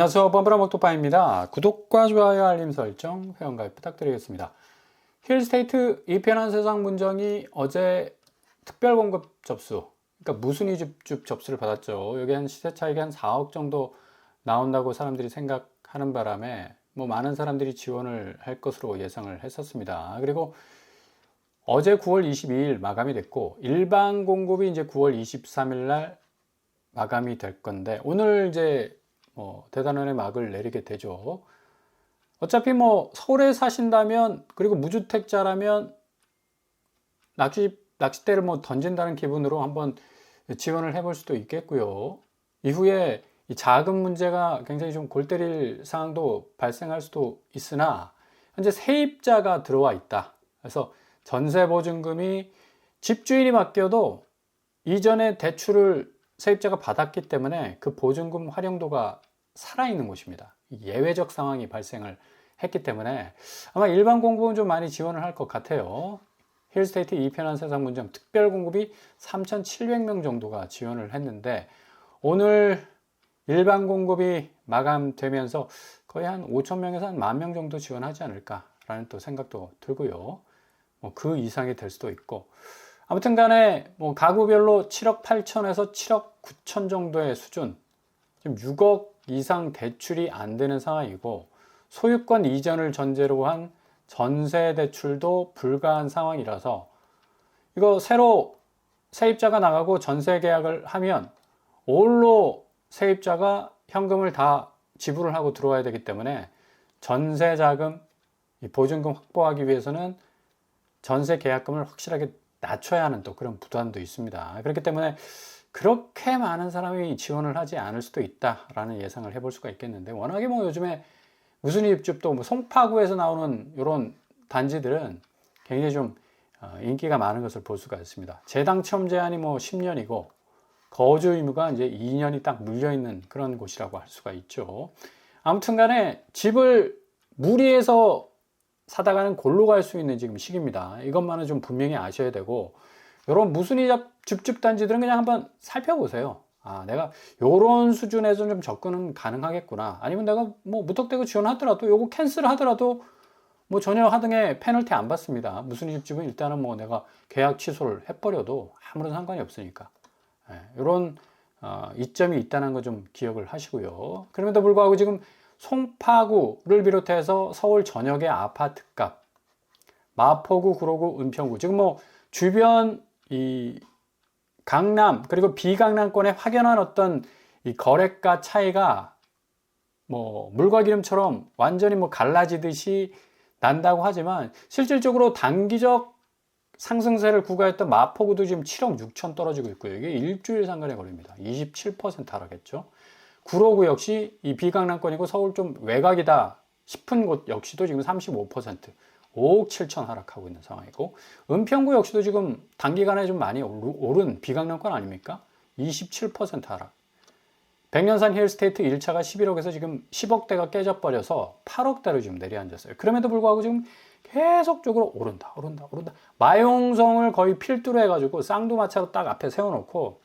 안녕하세요. 범브라 목토파입니다. 구독과 좋아요, 알림 설정, 회원가입 부탁드리겠습니다. 힐스테이트 2편한 세상 문정이 어제 특별 공급 접수, 그러니까 무순위 줍줍 접수를 받았죠. 여기 한 시세 차익이 한 4억 정도 나온다고 사람들이 생각하는 바람에 많은 사람들이 지원을 할 것으로 예상을 했었습니다. 그리고 어제 9월 22일 마감이 됐고 일반 공급이 이제 9월 23일 날 마감이 될 건데 오늘 이제 대단원의 막을 내리게 되죠. 어차피 서울에 사신다면 그리고 무주택자라면 낚싯대를 던진다는 기분으로 한번 지원을 해볼 수도 있겠고요. 이후에 이 자금 문제가 굉장히 좀 골 때릴 상황도 발생할 수도 있으나 현재 세입자가 들어와 있다. 그래서 전세보증금이 집주인이 바뀌어도 이전에 대출을 세입자가 받았기 때문에 그 보증금 활용도가 살아있는 곳입니다. 예외적 상황이 발생을 했기 때문에 아마 일반 공급은 좀 많이 지원을 할 것 같아요. 힐스테이트 2편한 세상 문정 특별 공급이 3,700명 정도가 지원을 했는데 오늘 일반 공급이 마감되면서 거의 한 5,000명에서 한 10,000명 정도 지원하지 않을까라는 또 생각도 들고요. 그 이상이 될 수도 있고 아무튼 간에 가구별로 7억 8천에서 7억 9천 정도의 수준, 지금 6억 이상 대출이 안 되는 상황이고 소유권 이전을 전제로 한 전세 대출도 불가한 상황이라서 이거 새로 세입자가 나가고 전세 계약을 하면 올로 세입자가 현금을 다 지불을 하고 들어와야 되기 때문에 전세 자금, 보증금 확보하기 위해서는 전세 계약금을 확실하게 낮춰야 하는 또 그런 부담도 있습니다. 그렇기 때문에 그렇게 많은 사람이 지원을 하지 않을 수도 있다라는 예상을 해볼 수가 있겠는데 워낙에 요즘에 무순위 입주도 송파구에서 나오는 이런 단지들은 굉장히 좀 인기가 많은 것을 볼 수가 있습니다. 재당 체험 제한이 10년이고 거주 의무가 이제 2년이 딱 물려있는 그런 곳이라고 할 수가 있죠. 아무튼 간에 집을 무리해서 사다가는 골로 갈 수 있는 지금 시기입니다. 이것만은 좀 분명히 아셔야 되고 이런 무순위 줍줍 단지들은 그냥 한번 살펴보세요. 내가 이런 수준에서 좀 접근은 가능하겠구나. 아니면 내가 무턱대고 지원하더라도 요거 캔슬 하더라도 전혀 하등의 페널티 안 받습니다. 무순위 줍줍은 일단은 내가 계약 취소를 해버려도 아무런 상관이 없으니까. 이런 이점이 있다는 거 좀 기억을 하시고요. 그럼에도 불구하고 지금 송파구를 비롯해서 서울 전역의 아파트값, 마포구, 구로구, 은평구 지금 주변 이 강남 그리고 비강남권의 확연한 어떤 이 거래가 차이가 물과 기름처럼 완전히 갈라지듯이 난다고 하지만 실질적으로 단기적 상승세를 구가했던 마포구도 지금 7억 6천 떨어지고 있고요. 이게 일주일 상간의 거래입니다. 27% 하락했죠. 구로구 역시 이 비강남권이고 서울 좀 외곽이다 싶은 곳 역시도 지금 35%, 5억 7천 하락하고 있는 상황이고 은평구 역시도 지금 단기간에 좀 많이 오른 비강남권 아닙니까? 27% 하락. 백년산 힐스테이트 1차가 11억에서 지금 10억대가 깨져버려서 8억대로 지금 내려앉았어요. 그럼에도 불구하고 지금 계속적으로 오른다. 마용성을 거의 필두로 해가지고 쌍두마차로 딱 앞에 세워놓고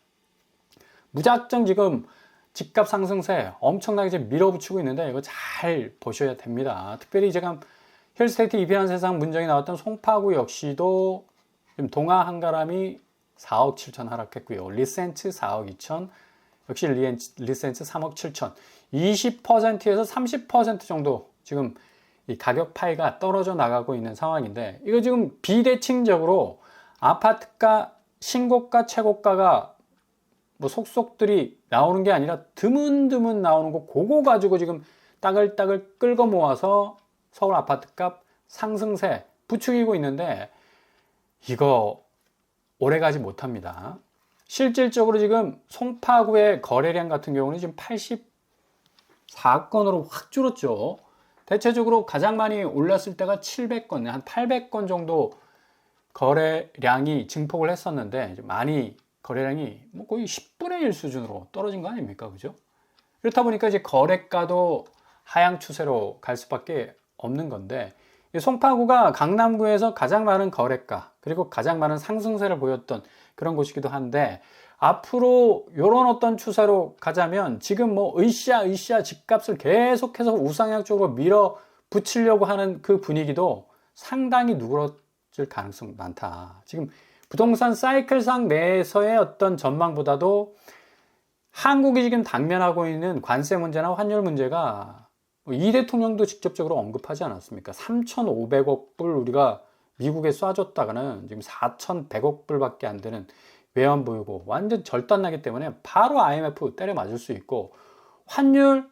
무작정 지금 집값 상승세 엄청나게 지금 밀어붙이고 있는데 이거 잘 보셔야 됩니다. 특별히 제가 힐스테이트 2편한 세상 문정이 나왔던 송파구 역시도 지금 동아 한가람이 4억 7천 하락했고요. 리센츠 4억 2천, 역시 리센츠 3억 7천, 20%에서 30% 정도 지금 이 가격 파이가 떨어져 나가고 있는 상황인데 이거 지금 비대칭적으로 아파트가 신고가 최고가가 속속들이 나오는 게 아니라 드문드문 나오는 거 그거 가지고 지금 따글따글 끌고 모아서 서울 아파트값 상승세 부추기고 있는데 이거 오래가지 못합니다. 실질적으로 지금 송파구의 거래량 같은 경우는 지금 84건으로 확 줄었죠. 대체적으로 가장 많이 올랐을 때가 700건, 한 800건 정도 거래량이 증폭을 했었는데 많이 거래량이 거의 10분의 1 수준으로 떨어진 거 아닙니까? 그죠? 그렇다 보니까 이제 거래가도 하향 추세로 갈 수밖에 없는 건데 송파구가 강남구에서 가장 많은 거래가 그리고 가장 많은 상승세를 보였던 그런 곳이기도 한데, 앞으로 이런 어떤 추세로 가자면 지금 뭐 으쌰으쌰 집값을 계속해서 우상향 쪽으로 밀어붙이려고 하는 그 분위기도 상당히 누그러질 가능성 많다. 지금 부동산 사이클상 내에서의 어떤 전망보다도 한국이 지금 당면하고 있는 관세 문제나 환율 문제가 이 대통령도 직접적으로 언급하지 않았습니까? 3,500억 불 우리가 미국에 쏴줬다가는 지금 4,100억 불밖에 안 되는 외환 보유고 완전 절단나기 때문에 바로 IMF 때려 맞을 수 있고, 환율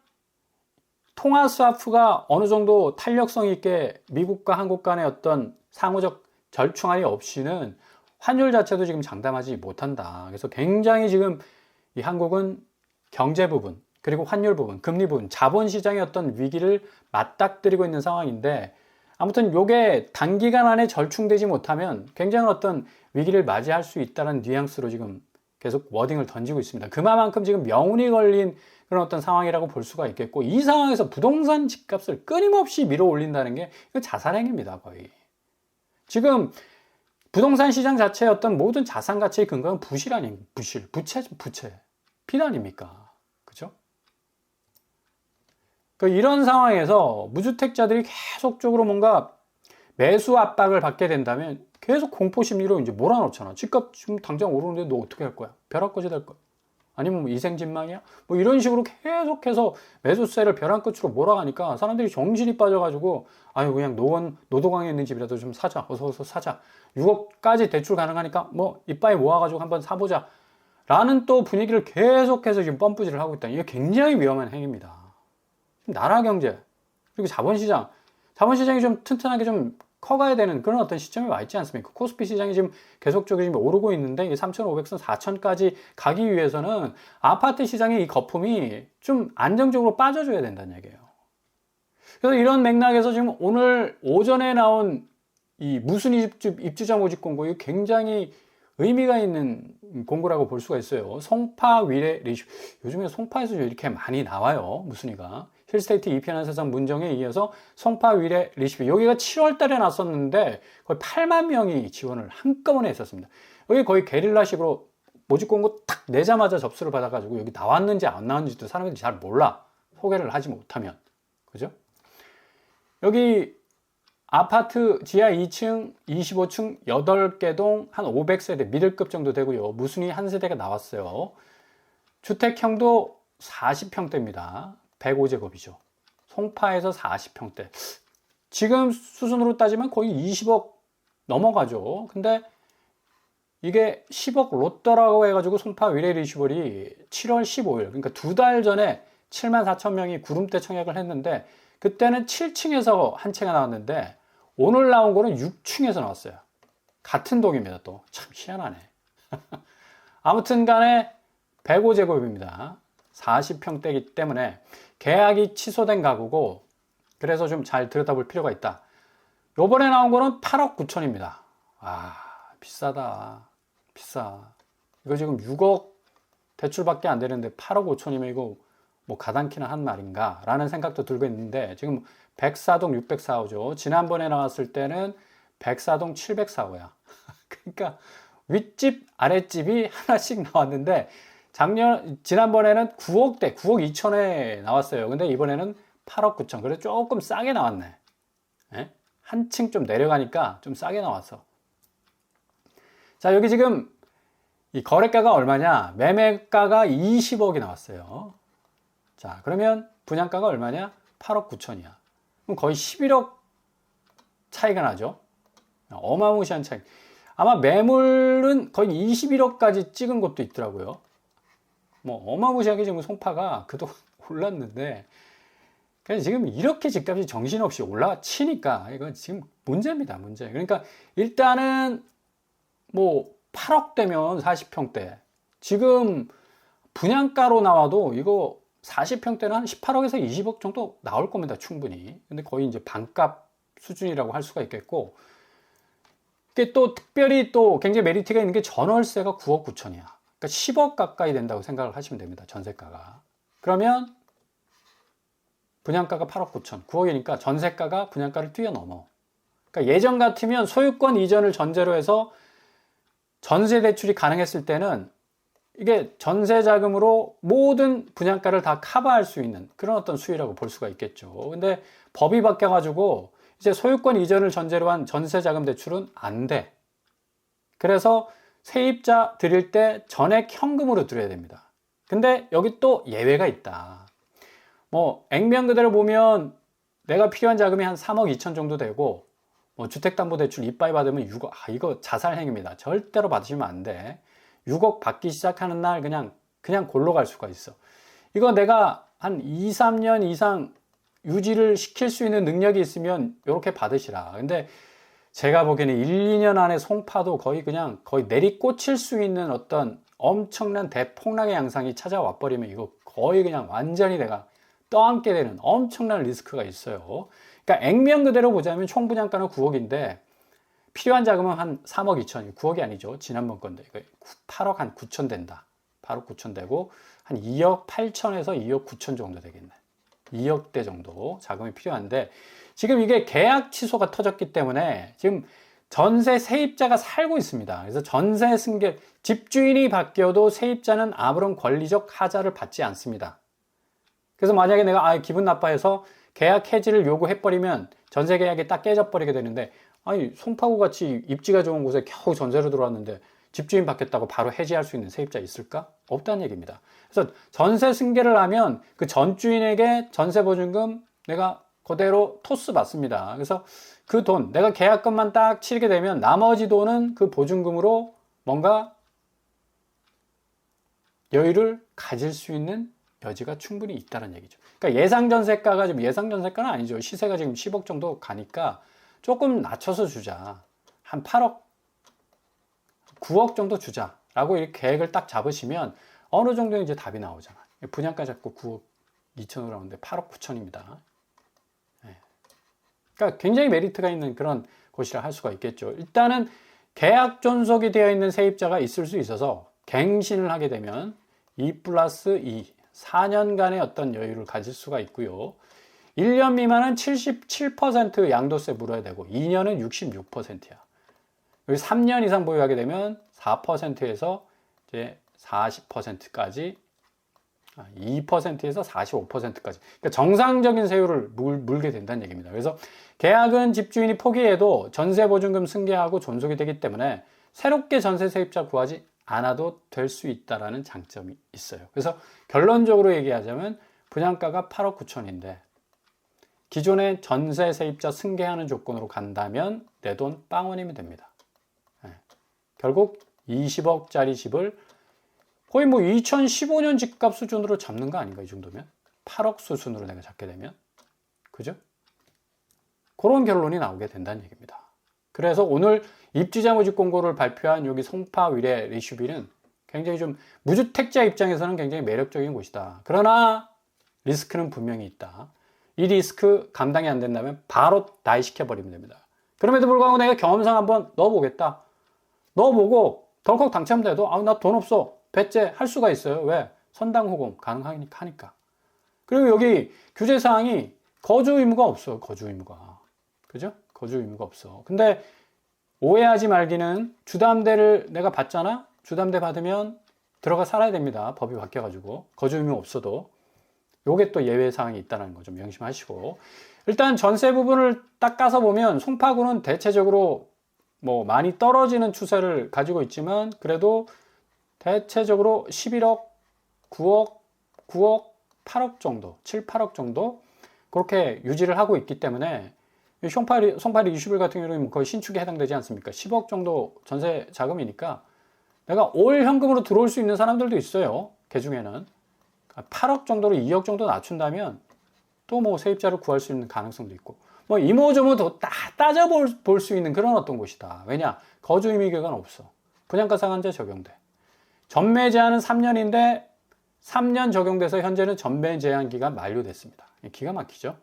통화 스와프가 어느 정도 탄력성 있게 미국과 한국 간의 어떤 상호적 절충안이 없이는 환율 자체도 지금 장담하지 못한다. 그래서 굉장히 지금 이 한국은 경제 부분, 그리고 환율 부분, 금리 부분, 자본시장의 어떤 위기를 맞닥뜨리고 있는 상황인데, 아무튼 요게 단기간 안에 절충되지 못하면 굉장한 어떤 위기를 맞이할 수 있다는 뉘앙스로 지금 계속 워딩을 던지고 있습니다. 그만큼 지금 명운이 걸린 그런 어떤 상황이라고 볼 수가 있겠고, 이 상황에서 부동산 집값을 끊임없이 밀어 올린다는 게 이거 자살행위입니다, 거의. 지금 부동산 시장 자체의 어떤 모든 자산 가치의 근거는 부실 아닙니까? 부채. 비난입니까? 그죠? 이런 상황에서 무주택자들이 계속적으로 뭔가 매수 압박을 받게 된다면 계속 공포 심리로 이제 몰아넣잖아. 집값 지금 당장 오르는데 너 어떻게 할 거야? 벼락거지 될 거야? 아니면 뭐 이생진망이야? 뭐 이런 식으로 계속해서 매수세를 벼랑 끝으로 몰아가니까 사람들이 정신이 빠져가지고, 아유 그냥 노도강에 있는 집이라도 좀 사자. 어서 사자. 6억까지 대출 가능하니까 뭐 이빠이 모아가지고 한번 사보자. 라는 또 분위기를 계속해서 지금 펌프질을 하고 있다. 이게 굉장히 위험한 행위입니다. 나라 경제, 그리고 자본시장이 좀 튼튼하게 좀 커가야 되는 그런 어떤 시점에 와 있지 않습니까? 코스피 시장이 지금 계속적으로 지금 오르고 있는데, 이게 3,500선, 4,000까지 가기 위해서는 아파트 시장의 이 거품이 좀 안정적으로 빠져줘야 된다는 얘기예요. 그래서 이런 맥락에서 지금 오늘 오전에 나온 이 무슨 입주자 모집 공고, 이 굉장히 의미가 있는 공고라고 볼 수가 있어요. 송파 위례 리슈. 요즘에 송파에서 이렇게 많이 나와요, 무순위가. 힐스테이트 2편한 세상 문정에 이어서 송파 위례 리시피, 여기가 7월 달에 났었는데 거의 8만 명이 지원을 한꺼번에 했었습니다. 여기 거의 게릴라식으로 모집 공고 탁 내자마자 접수를 받아가지고 여기 나왔는지 안 나왔는지도 사람들이 잘 몰라, 소개를 하지 못하면. 그죠? 여기 아파트 지하 2층 25층 8개 동 한 500세대 미들급 정도 되고요. 무순위 한 세대가 나왔어요. 주택형도 40평대입니다. 105제곱이죠. 송파에서 40평대. 지금 수준으로 따지면 거의 20억 넘어가죠. 근데 이게 10억 롯더라고 해가지고 송파 위례 리시볼이 7월 15일, 그러니까 2달 전에 7만 4천 명이 구름대 청약을 했는데, 그때는 7층에서 한 채가 나왔는데 오늘 나온 거는 6층에서 나왔어요. 같은 동입니다. 또 참 희한하네. 아무튼 간에 105제곱입니다. 40평대이기 때문에 계약이 취소된 가구고, 그래서 좀 잘 들여다볼 필요가 있다. 요번에 나온 거는 8억 9천입니다. 아, 비싸다. 비싸. 이거 지금 6억 대출밖에 안 되는데 8억 5천이면 이거 뭐 가당키나 한 말인가 라는 생각도 들고 있는데, 지금 104동 604호죠. 지난번에 나왔을 때는 104동 704호야. 그러니까 윗집 아랫집이 하나씩 나왔는데, 지난번에는 9억대 9억 2천에 나왔어요. 근데 이번에는 8억 9천. 그래서 조금 싸게 나왔네. 예? 한층 좀 내려가니까 좀 싸게 나왔어. 자, 여기 지금 이 거래가가 얼마냐? 매매가가 20억이 나왔어요. 자, 그러면 분양가가 얼마냐? 8억 9천이야. 그럼 거의 11억 차이가 나죠? 어마무시한 차이. 아마 매물은 거의 21억까지 찍은 것도 있더라고요. 뭐 어마무시하게 지금 송파가 그동안 올랐는데, 그냥 지금 이렇게 집값이 정신없이 올라치니까 이건 지금 문제입니다, 문제. 그러니까 일단은 뭐 8억대면 40평대, 지금 분양가로 나와도 이거 40평대는 한 18억에서 20억 정도 나올 겁니다, 충분히. 근데 거의 이제 반값 수준이라고 할 수가 있겠고, 이게 또 특별히 또 굉장히 메리트가 있는 게 전월세가 9억 9천이야. 그러니까 10억 가까이 된다고 생각을 하시면 됩니다, 전세가가. 그러면 분양가가 8억 9천, 9억이니까 전세가가 분양가를 뛰어넘어. 그러니까 예전 같으면 소유권 이전을 전제로 해서 전세 대출이 가능했을 때는 이게 전세 자금으로 모든 분양가를 다 커버할 수 있는 그런 어떤 수위라고 볼 수가 있겠죠. 근데 법이 바뀌어가지고 이제 소유권 이전을 전제로 한 전세 자금 대출은 안 돼. 그래서 세입자 드릴 때 전액 현금으로 드려야 됩니다. 근데 여기 또 예외가 있다. 뭐 액면 그대로 보면 내가 필요한 자금이 한 3억 2천 정도 되고 뭐 주택담보대출 이빠이 받으면 6억, 이거 자살행위입니다. 절대로 받으시면 안 돼. 6억 받기 시작하는 날 그냥 골로 갈 수가 있어. 이거 내가 한 2, 3년 이상 유지를 시킬 수 있는 능력이 있으면 이렇게 받으시라. 근데 제가 보기에는 1, 2년 안에 송파도 거의 내리꽂힐 수 있는 어떤 엄청난 대폭락의 양상이 찾아와 버리면 이거 거의 그냥 완전히 내가 떠안게 되는 엄청난 리스크가 있어요. 그러니까 액면 그대로 보자면 총 분양가는 9억인데 필요한 자금은 한 3억 2천, 9억이 아니죠. 지난번 건데 8억 한 9천 된다. 8억 9천 되고 한 2억 8천에서 2억 9천 정도 되겠네. 2억대 정도 자금이 필요한데 지금 이게 계약 취소가 터졌기 때문에 지금 전세 세입자가 살고 있습니다. 그래서 전세 승계, 집주인이 바뀌어도 세입자는 아무런 권리적 하자를 받지 않습니다. 그래서 만약에 내가 기분 나빠해서 계약 해지를 요구해버리면 전세 계약이 딱 깨져버리게 되는데 아니 송파구 같이 입지가 좋은 곳에 겨우 전세로 들어왔는데 집주인 바뀌었다고 바로 해지할 수 있는 세입자 있을까? 없다는 얘기입니다. 그래서 전세 승계를 하면 그 전주인에게 전세 보증금 내가 그대로 토스 받습니다. 그래서 그 돈, 내가 계약금만 딱 치르게 되면 나머지 돈은 그 보증금으로 뭔가 여유를 가질 수 있는 여지가 충분히 있다는 얘기죠. 그러니까 예상전세가가 지금 예상전세가는 아니죠. 시세가 지금 10억 정도 가니까 조금 낮춰서 주자. 한 8억, 9억 정도 주자라고 이렇게 계획을 딱 잡으시면 어느 정도 이제 답이 나오잖아. 분양가 잡고 9억 2천으로 나오는데 8억 9천입니다. 그러니까 굉장히 메리트가 있는 그런 곳이라 할 수가 있겠죠. 일단은 계약 존속이 되어 있는 세입자가 있을 수 있어서 갱신을 하게 되면 2+2, 4년간의 어떤 여유를 가질 수가 있고요. 1년 미만은 77% 양도세 물어야 되고 2년은 66%야. 여기 3년 이상 보유하게 되면 4%에서 이제 40%까지 2%에서 45%까지 그러니까 정상적인 세율을 물게 된다는 얘기입니다. 그래서 계약은 집주인이 포기해도 전세보증금 승계하고 존속이 되기 때문에 새롭게 전세 세입자 구하지 않아도 될 수 있다는 장점이 있어요. 그래서 결론적으로 얘기하자면 분양가가 8억 9천인데 기존의 전세 세입자 승계하는 조건으로 간다면 내 돈 빵원이면 됩니다. 결국 20억짜리 집을 거의 뭐 2015년 집값 수준으로 잡는 거 아닌가 이 정도면? 8억 수준으로 내가 잡게 되면 그죠? 그런 결론이 나오게 된다는 얘기입니다. 그래서 오늘 입주자 모집 공고를 발표한 여기 송파 위례 리슈빌은 굉장히 좀 무주택자 입장에서는 굉장히 매력적인 곳이다. 그러나 리스크는 분명히 있다. 이 리스크 감당이 안 된다면 바로 나이시켜 버리면 됩니다. 그럼에도 불구하고 내가 경험상 한번 넣어보겠다. 넣어보고 덜컥 당첨돼도 나 돈 없어. 배째 할 수가 있어요. 왜? 선당후공 가능하니까. 그리고 여기 규제사항이 거주 의무가 없어요. 거주 의무가. 그죠? 거주 의무가 없어. 근데 오해하지 말기는 주담대를 내가 받잖아? 주담대 받으면 들어가 살아야 됩니다. 법이 바뀌어가지고. 거주 의무 없어도. 요게 또 예외사항이 있다는 거 좀 명심하시고. 일단 전세 부분을 딱 까서 보면 송파구는 대체적으로 뭐 많이 떨어지는 추세를 가지고 있지만 그래도 대체적으로 11억, 9억, 9억, 8억 정도, 7, 8억 정도 그렇게 유지를 하고 있기 때문에 송파리 이슈빌 같은 경우는 거의 신축에 해당되지 않습니까? 10억 정도 전세 자금이니까 내가 올 현금으로 들어올 수 있는 사람들도 있어요. 그 중에는 8억 정도로 2억 정도 낮춘다면 또 뭐 세입자를 구할 수 있는 가능성도 있고 뭐 이모저모 더 따져볼 수 있는 그런 어떤 곳이다. 왜냐? 거주 의무 기간 없어. 분양가 상한제 적용돼. 전매 제한은 3년인데 3년 적용돼서 현재는 전매 제한 기간 만료됐습니다. 기가 막히죠?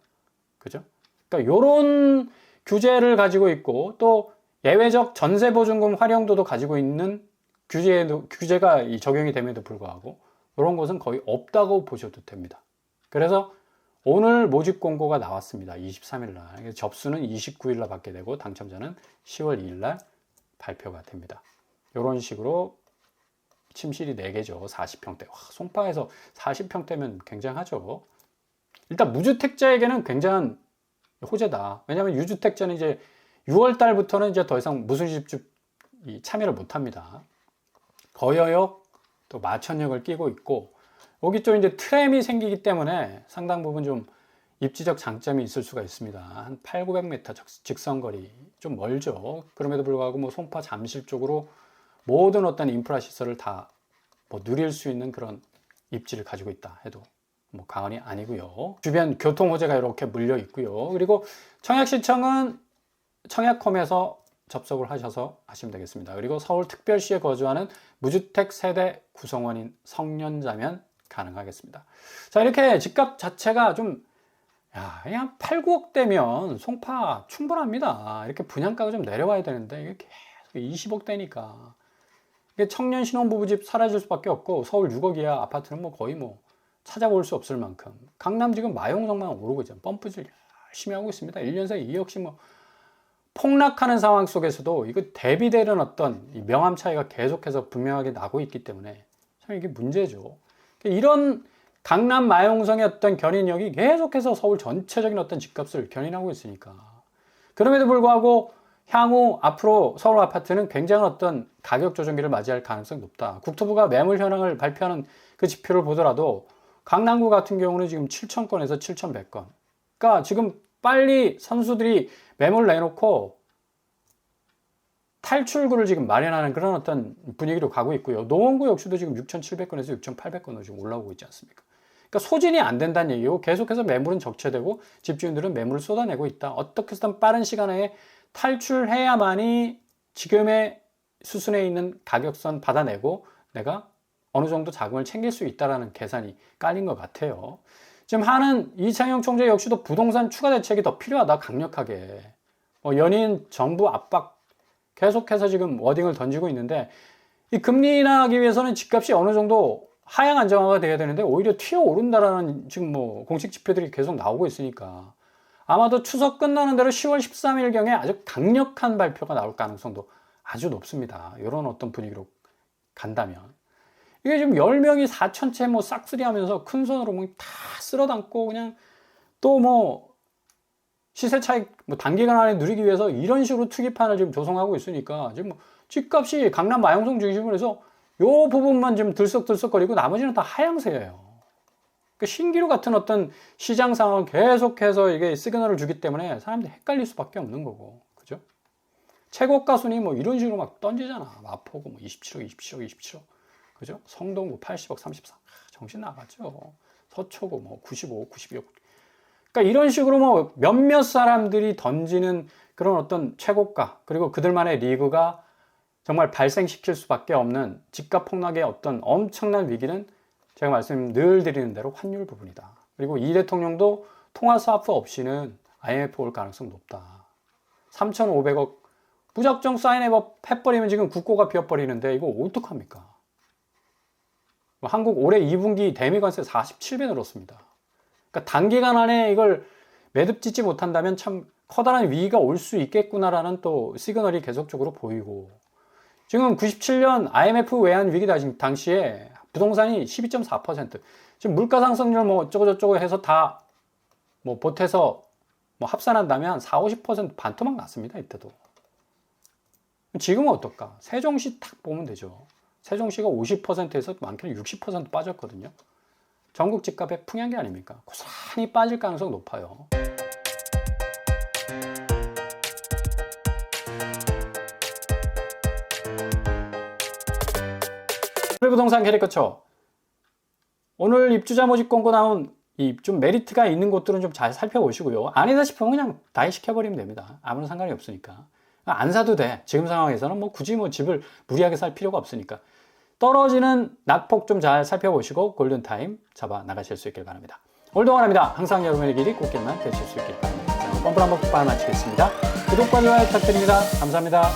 그죠? 그러니까 요런 규제를 가지고 있고 또 예외적 전세보증금 활용도도 가지고 있는 규제가 적용이 됨에도 불구하고 이런 것은 거의 없다고 보셔도 됩니다. 그래서 오늘 모집 공고가 나왔습니다. 23일 날. 접수는 29일 날 받게 되고 당첨자는 10월 2일 날 발표가 됩니다. 이런 식으로 침실이 4개죠. 40평대. 와, 송파에서 40평대면 굉장하죠. 일단 무주택자에게는 굉장한 호재다. 왜냐하면 유주택자는 이제 6월 달부터는 이제 더 이상 무순집주 참여를 못 합니다. 거여역 또 마천역을 끼고 있고, 여기 좀 이제 트램이 생기기 때문에 상당 부분 좀 입지적 장점이 있을 수가 있습니다. 한 800-900m 직선거리, 좀 멀죠. 그럼에도 불구하고 뭐 송파 잠실 쪽으로 모든 어떤 인프라 시설을 다 뭐 누릴 수 있는 그런 입지를 가지고 있다 해도 뭐 과언이 아니고요. 주변 교통 호재가 이렇게 물려 있고요. 그리고 청약시청은 청약홈에서 접속을 하셔서 하시면 되겠습니다. 그리고 서울특별시에 거주하는 무주택 세대 구성원인 성년자면 가능하겠습니다. 자, 이렇게 집값 자체가 좀 그냥 8, 9억 대면 송파 충분합니다. 이렇게 분양가가 좀 내려와야 되는데 이게 계속 20억 대니까 이게 청년 신혼부부집 사라질 수밖에 없고, 서울 6억 이하 아파트는 뭐 거의 뭐 찾아볼 수 없을 만큼, 강남 지금 마용성만 오르고 있잖아요. 펌프질 열심히 하고 있습니다. 1년 사이 2억씩 뭐 폭락하는 상황 속에서도 이거 대비되는 어떤 이 명암 차이가 계속해서 분명하게 나고 있기 때문에 참 이게 문제죠. 이런 강남 마용성의 어떤 견인력이 계속해서 서울 전체적인 어떤 집값을 견인하고 있으니까, 그럼에도 불구하고 향후 앞으로 서울 아파트는 굉장한 어떤 가격 조정기를 맞이할 가능성이 높다. 국토부가 매물 현황을 발표하는 그 지표를 보더라도 강남구 같은 경우는 지금 7,000건에서 7,100건. 그러니까 지금 빨리 선수들이 매물 내놓고 탈출구를 지금 마련하는 그런 어떤 분위기로 가고 있고요. 노원구 역시도 지금 6,700건에서 6,800건으로 지금 올라오고 있지 않습니까? 그러니까 소진이 안 된다는 얘기고, 계속해서 매물은 적체되고 집주인들은 매물을 쏟아내고 있다. 어떻게 해서든 빠른 시간 내에 탈출해야만이 지금의 수순에 있는 가격선 받아내고 내가 어느 정도 자금을 챙길 수 있다는 계산이 깔린 것 같아요. 지금 하는 이창용 총재 역시도 부동산 추가 대책이 더 필요하다, 강력하게. 연인 정부 압박 계속해서 지금 워딩을 던지고 있는데, 이 금리 인하하기 위해서는 집값이 어느 정도 하향 안정화가 돼야 되는데 오히려 튀어오른다라는 지금 뭐 공식 지표들이 계속 나오고 있으니까, 아마도 추석 끝나는 대로 10월 13일경에 아주 강력한 발표가 나올 가능성도 아주 높습니다. 이런 어떤 분위기로 간다면. 이게 지금 10명이 4천채 뭐 싹쓸이 하면서 큰 손으로 뭐 다 쓸어 담고 그냥 또 뭐 시세 차익 뭐 단기간 안에 누리기 위해서 이런 식으로 투기판을 지금 조성하고 있으니까 지금 뭐 집값이 강남 마용성 중심으로 해서 요 부분만 좀 들썩들썩거리고 나머지는 다 하향세예요. 그 신기루 같은 어떤 시장 상황을 계속해서 이게 시그널을 주기 때문에 사람들이 헷갈릴 수밖에 없는 거고, 그죠? 최고가 순위 뭐 이런 식으로 막 던지잖아. 마포구 뭐 27억, 27억, 27억, 그죠? 성동구 80억, 34억, 정신 나가죠. 서초구 뭐 95억, 92억. 그러니까 이런 식으로 뭐 몇몇 사람들이 던지는 그런 어떤 최고가, 그리고 그들만의 리그가 정말 발생시킬 수밖에 없는 집값 폭락의 어떤 엄청난 위기는 제가 말씀 늘 드리는 대로 환율 부분이다. 그리고 이 대통령도 통화 스와프 없이는 IMF 올 가능성 높다. 3,500억 무작정 사인해버 해버리면 지금 국고가 비어버리는데 이거 어떡합니까? 한국 올해 2분기 대미관세 47배 늘었습니다. 그러니까 단기간 안에 이걸 매듭 짓지 못한다면 참 커다란 위기가 올 수 있겠구나라는 또 시그널이 계속적으로 보이고, 지금 97년 IMF 외환 위기 당시에 부동산이 12.4%, 지금 물가 상승률 뭐 어쩌고저쩌고 해서 다 뭐 보태서 뭐 합산한다면 한 40-50% 반토막 났습니다. 이때도. 지금은 어떨까? 세종시 딱 보면 되죠. 세종시가 50%에서 많게는 60% 빠졌거든요. 전국 집값의 풍향기 아닙니까? 고스란히 빠질 가능성 높아요. 부동산 캐리커처. 오늘 입주자 모집 공고 나온 이 좀 메리트가 있는 곳들은 좀 잘 살펴보시고요. 아니다 싶으면 그냥 다이 시켜버리면 됩니다. 아무런 상관이 없으니까. 안 사도 돼. 지금 상황에서는 뭐 굳이 뭐 집을 무리하게 살 필요가 없으니까. 떨어지는 낙폭 좀 잘 살펴보시고 골든타임 잡아 나가실 수 있길 바랍니다. 올동원합니다. 항상 여러분의 길이 꽃길만 되실 수 있길 바랍니다. 자, 뻔뻔한 목발 마치겠습니다. 구독과 좋아요 부탁드립니다. 감사합니다.